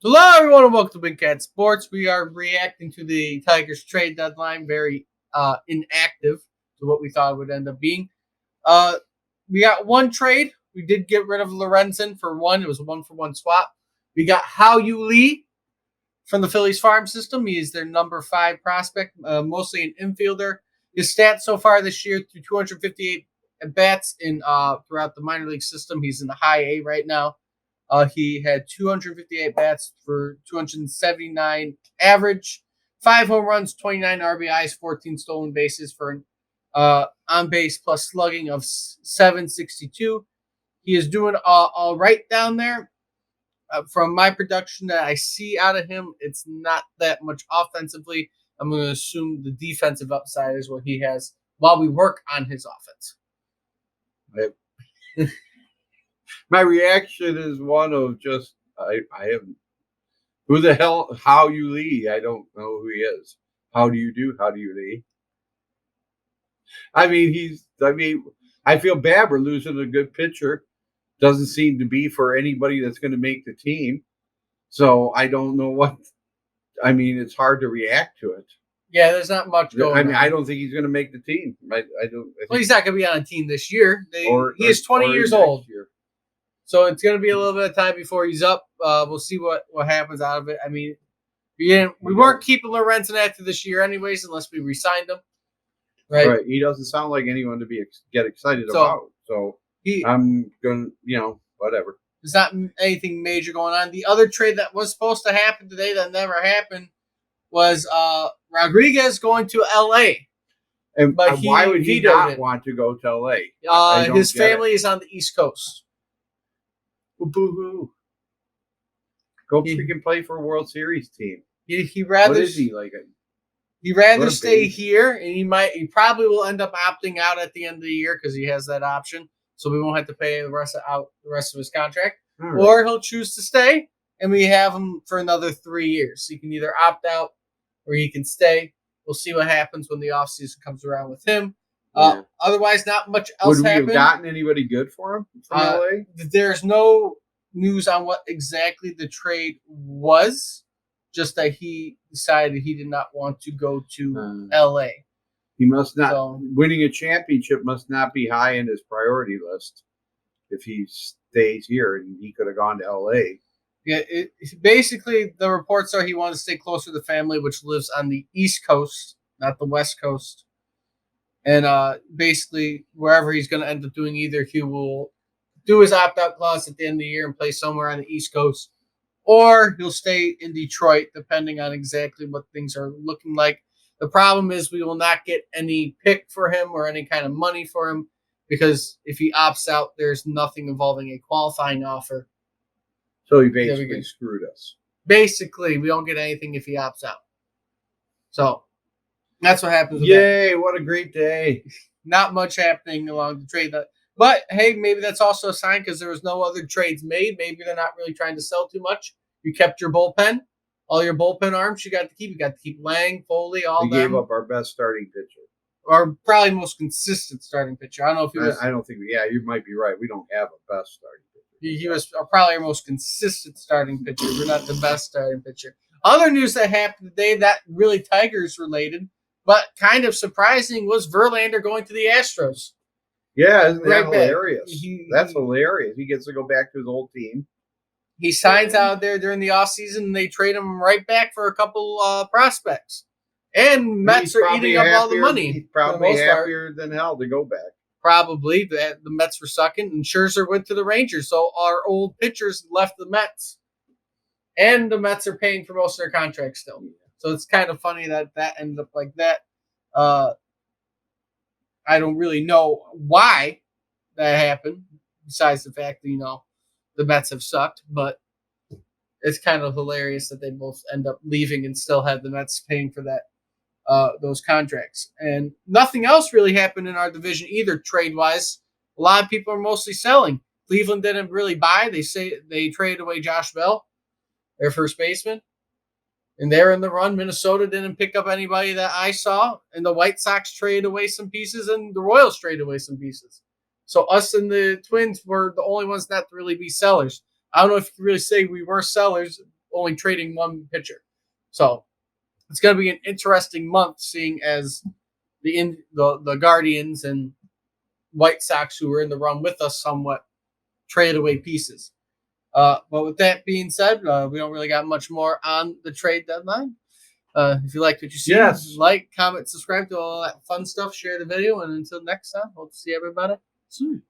Hello, everyone, and welcome to Big Cat Sports. We are reacting to the Tigers trade deadline, very inactive to what we thought it would end up being. Uh, we got one trade. We did get rid of Lorenzen for one. It was a 1-for-1 swap. We got Hao Yu Lee from the Phillies farm system. He is their number 5 prospect, mostly an infielder. His stats so far this year through 258 at bats in throughout the minor league system. He's in the high A right now. He had 258 bats for 279 average, 5 home runs, 29 RBIs, 14 stolen bases for an on base plus slugging of 762. He is doing all right down there. From my production that I see out of him, it's not that much offensively. I'm going to assume the defensive upside is what he has while we work on his offense. My reaction is one of just I haven't. Who the hell? Hao Yu Lee? I don't know who he is. How do you do? How do you Lee? I mean, I feel bad we're losing a good pitcher. Doesn't seem to be for anybody that's going to make the team. So I don't know what. I mean, it's hard to react to it. Yeah, there's not much going on. I don't think he's going to make the team. I don't. Well, he's not going to be on a team this year. He is 20 years old. Year. So it's going to be a little bit of time before he's up. We'll see what happens out of it. I mean, we weren't keeping Lorenzen after this year anyways unless we re-signed him. Right. He doesn't sound like anyone to get excited about. So I'm going to, whatever. There's not anything major going on. The other trade that was supposed to happen today that never happened was Rodriguez going to L.A. But why would he not want to go to L.A.? His family is on the East Coast. Boo-hoo. Go freaking play for a World Series team. He rather. What is he like? He'd rather stay here, and he probably will end up opting out at the end of the year because he has that option. So we won't have to pay the rest of his contract, right. Or he'll choose to stay, and we have him for another 3 years. So he can either opt out or he can stay. We'll see what happens when the offseason comes around with him. Yeah. Otherwise, not much else happened. Would we have gotten anybody good for him from LA? There's no news on what exactly the trade was, just that he decided he did not want to go to LA. He must not. Winning a championship must not be high in his priority list if he stays here, and he could have gone to LA. Yeah, basically, the reports are he wanted to stay closer to the family, which lives on the East Coast, not the West Coast. And basically, wherever he's going to end up doing, either he will do his opt-out clause at the end of the year and play somewhere on the East Coast, or he'll stay in Detroit, depending on exactly what things are looking like. The problem is we will not get any pick for him or any kind of money for him because if he opts out, there's nothing involving a qualifying offer. So he basically screwed us. Basically, we don't get anything if he opts out. So that's what happens. Yay, what a great day. Not much happening along the trade. But, hey, maybe that's also a sign because there was no other trades made. Maybe they're not really trying to sell too much. You kept your bullpen. All your bullpen arms you got to keep. You got to keep Lang, Foley, all them. We gave up our best starting pitcher. Or probably most consistent starting pitcher. I don't know if he was. I don't think you might be right. We don't have a best starting pitcher. He was probably our most consistent starting pitcher. We're not the best starting pitcher. Other news that happened today that really Tigers related, but kind of surprising, was Verlander going to the Astros. Yeah, isn't that hilarious? That's hilarious. He gets to go back to his old team. He signs out there during the offseason, and they trade him right back for a couple prospects. And Mets are eating up all the money. He's probably happier than hell to go back. Probably. The Mets were sucking, and Scherzer went to the Rangers. So our old pitchers left the Mets. And the Mets are paying for most of their contracts still. So it's kind of funny that ended up like that. I don't really know why that happened, besides the fact that, the Mets have sucked, but it's kind of hilarious that they both end up leaving and still have the Mets paying for those contracts. And nothing else really happened in our division either, trade-wise. A lot of people are mostly selling. Cleveland didn't really buy. They say they traded away Josh Bell, their first baseman, and they're in the run. Minnesota didn't pick up anybody that I saw, and the White Sox traded away some pieces, and the Royals traded away some pieces. So us and the Twins were the only ones not to really be sellers. I don't know if you can really say we were sellers only trading one pitcher. So it's going to be an interesting month, seeing as the Guardians and White Sox, who were in the run with us somewhat, traded away pieces. But with that being said, we don't really got much more on the trade deadline. If you liked what you see, Yes. like, comment, subscribe to all that fun stuff, share the video, and until next time, hope to see everybody soon.